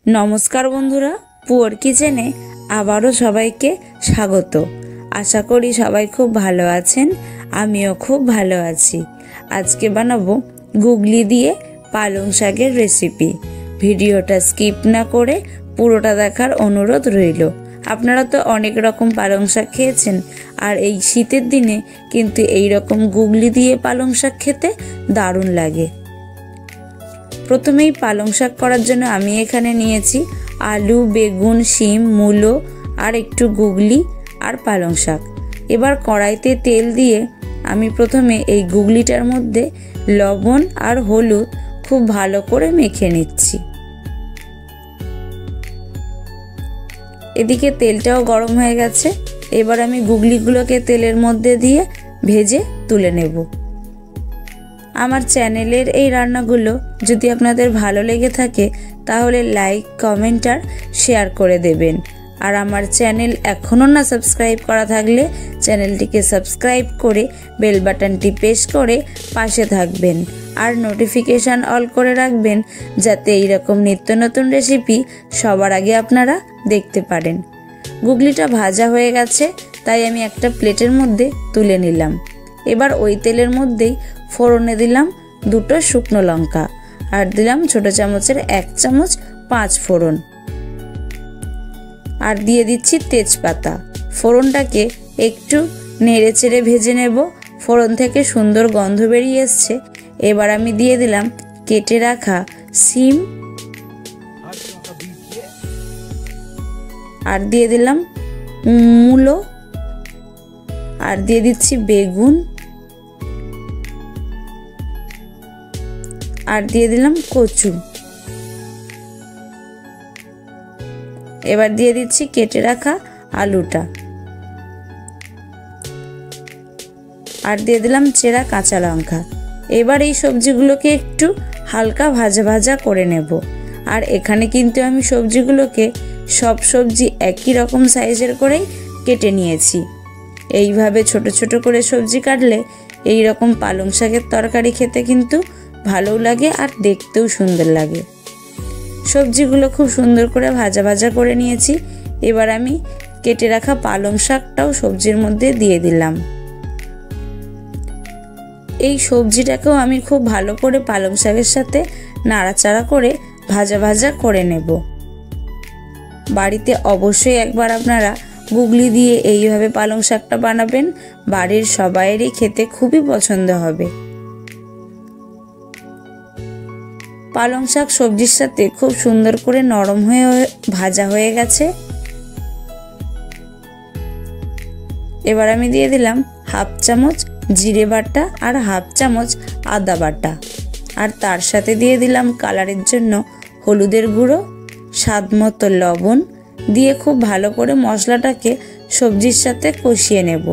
नमस्कार बंधुरा पुअर किचेने आबारो सबाइके स्वागत। आशा करी सबाई खूब भालो आछेन, आमिओ खूब भालो आछि। आजके बानाबो गुगली दिए पालং शाकेर रेसिपि। भिडियोटा स्किप ना करे पुरोटा देखार अनुरोध रइलो। आपनारा तो अनेक रकम पालং शाक खेयेछेन और এই শীতের দিনে কিন্তু এই রকম গুগলি দিয়ে পালং শাক খেতে দারুণ লাগে। প্রথমেই পালং শাক করার জন্য আমি এখানে নিয়েছি আলু, বেগুন, শিম, মূলো আর একটু গুগলি আর পালং শাক। এবার কড়াইতে তেল দিয়ে আমি প্রথমে এই গুগলিটার মধ্যে লবণ আর হলুদ খুব ভালো করে মেখে নিচ্ছি। এদিকে তেলটাও গরম হয়ে গেছে। এবার আমি গুগলিগুলোকে তেলের মধ্যে দিয়ে ভেজে তুলে নেব। আমার চ্যানেলের এই রান্নাগুলো যদি আপনাদের ভালো লেগে থাকে তাহলে লাইক, কমেন্ট আর শেয়ার করে দেবেন। আর আমার চ্যানেল এখনো না সাবস্ক্রাইব করা থাকলে চ্যানেলটিকে সাবস্ক্রাইব করে বেল বাটনটি প্রেস করে পাশে থাকবেন আর নোটিফিকেশন অল করে রাখবেন যাতে এই রকম নিত্য নতুন রেসিপি সবার আগে আপনারা দেখতে পারেন। গুগলিটা ভাজা হয়ে গেছে তাই আমি একটা প্লেটের মধ্যে তুলে নিলাম। এবার ওই তেলের মধ্যেই ফোড়নে দিলাম দুটো শুকনো লঙ্কা আর দিলাম ছোট চামচের 1 চামচ 5 ফোড়ন আর দিয়ে দিচ্ছি তেজপাতা। ফোড়নটাকে একটু নেড়ে চেড়ে ভেজে নেব। ফোড়ন থেকে সুন্দর গন্ধ বেরিয়ে এসছে। এবার আমি দিয়ে দিলাম কেটে রাখা শিম আর দিয়ে দিলাম মূলো আর দিয়ে দিচ্ছি বেগুন আর দিয়ে দিলাম কচু। এবার দিয়ে দিচ্ছি কেটে রাখা আলুটা আর দিয়ে দিলাম চেরা কাঁচা লঙ্কা। এবার এই সবজিগুলোকে একটু হালকা ভাজা ভাজা করে নেব। আর এখানে কিন্তু আমি সবজিগুলোকে সব সবজি একই রকম সাইজের করেই কেটে নিয়েছি। এইভাবে ছোট ছোট করে সবজি কাটলে এই রকম পালং শাকের তরকারি খেতে কিন্তু ভালো লাগে আর দেখতেও সুন্দর লাগে। সবজিগুলো খুব সুন্দর করে ভাজা ভাজা করে নিয়েছি। এবার আমি কেটে রাখা পালং শাকটাও সবজির মধ্যে দিয়ে দিলাম। এই সবজিটাকেও আমি খুব ভালো করে পালং শাকের সাথে নাড়াচাড়া করে ভাজা ভাজা করে নেব। বাড়িতে অবশ্যই একবার আপনারা গুগলি দিয়ে এইভাবে পালং শাকটা বানাবেন, বাড়ির সবাইয়েরই খেতে খুবই পছন্দ হবে। পালং শাক সবজির সাথে খুব সুন্দর করে নরম হয়ে ভাজা হয়ে গেছে। এবার আমি দিয়ে দিলাম 1/2 চামচ জিরে বাটা আর 1/2 চামচ আদা বাটা আর তার সাথে দিয়ে দিলাম কালারের জন্য হলুদের গুঁড়ো, স্বাদ মতো লবণ দিয়ে খুব ভালো করে মশলাটাকে সবজির সাথে কষিয়ে নেব।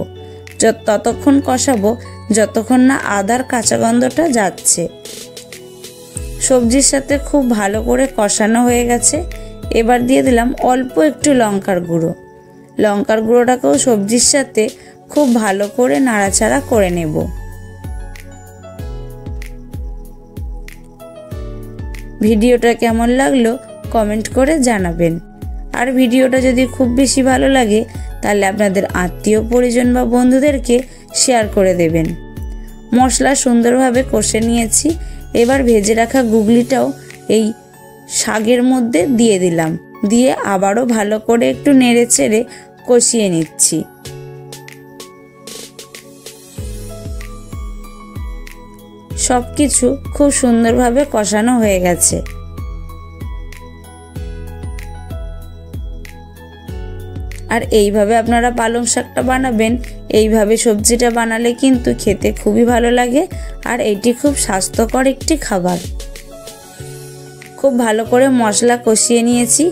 ততক্ষণ কষাবো যতক্ষণ না আদার কাঁচা গন্ধটা যাচ্ছে। সবজির সাথে খুব ভালো করে কষানো হয়ে গেছে। এবার দিয়ে দিলাম অল্প একটু লঙ্কার গুঁড়ো। লঙ্কার গুঁড়োটাকেও সবজির সাথে খুব ভালো করে নাড়াচাড়া করে নেব। ভিডিওটা কেমন লাগলো কমেন্ট করে জানাবেন। আর ভিডিওটা যদি খুব বেশি ভালো লাগে তাহলে আপনাদের আত্মীয় পরিজন বা বন্ধুদেরকে শেয়ার করে দেবেন। মশলা সুন্দরভাবে কষে নিয়েছি। এবার ভেজে রাখা গুগলিটাও এই শাকের মধ্যে দিয়ে দিলাম। দিয়ে আবারও ভালো করে একটু নেড়ে চেড়ে কষিয়ে নিচ্ছি। সবকিছু খুব সুন্দরভাবে কষানো হয়ে গেছে। আর এইভাবে আপনারা পালং শাকটা বানাবেন। এইভাবে সবজিটা বানালে কিন্তু খেতে খুবই ভালো লাগে আর এটি খুব স্বাস্থ্যকর একটি খাবার। খুব ভালো করে মশলা কষিয়ে নিয়েছি।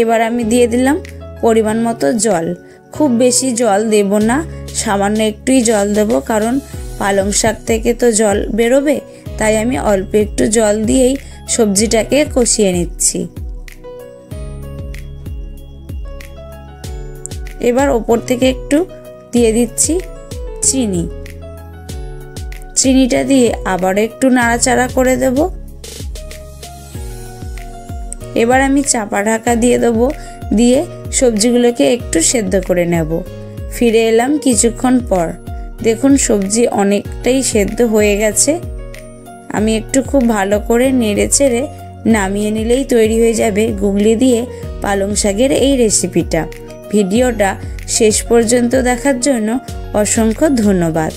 এবার আমি দিয়ে দিলাম পরিমাণ মতো জল। খুব বেশি জল দেব না, সামান্য একটুই জল দেব, কারণ পালং শাক থেকে তো জল বেরোবে। তাই আমি অল্প একটু জল দিয়েই সবজিটাকে কষিয়ে নিচ্ছি। এবার ওপর থেকে একটু দিয়ে দিচ্ছি চিনি। চিনিটা দিয়ে আবার একটু নাড়াচাড়া করে দেব। এবার আমি চাপা ঢাকা দিয়ে দেবো, দিয়ে সবজিগুলোকে একটু সেদ্ধ করে নেব। ফিরে এলাম কিছুক্ষণ পর। দেখুন সবজি অনেকটাই সেদ্ধ হয়ে গেছে। আমি একটু খুব ভালো করে নেড়ে চেড়ে নামিয়ে নিলেই তৈরি হয়ে যাবে গুগলি দিয়ে পালং শাকের এই রেসিপিটা। ভিডিওটা শেষ পর্যন্ত দেখার জন্য অসংখ্য ধন্যবাদ।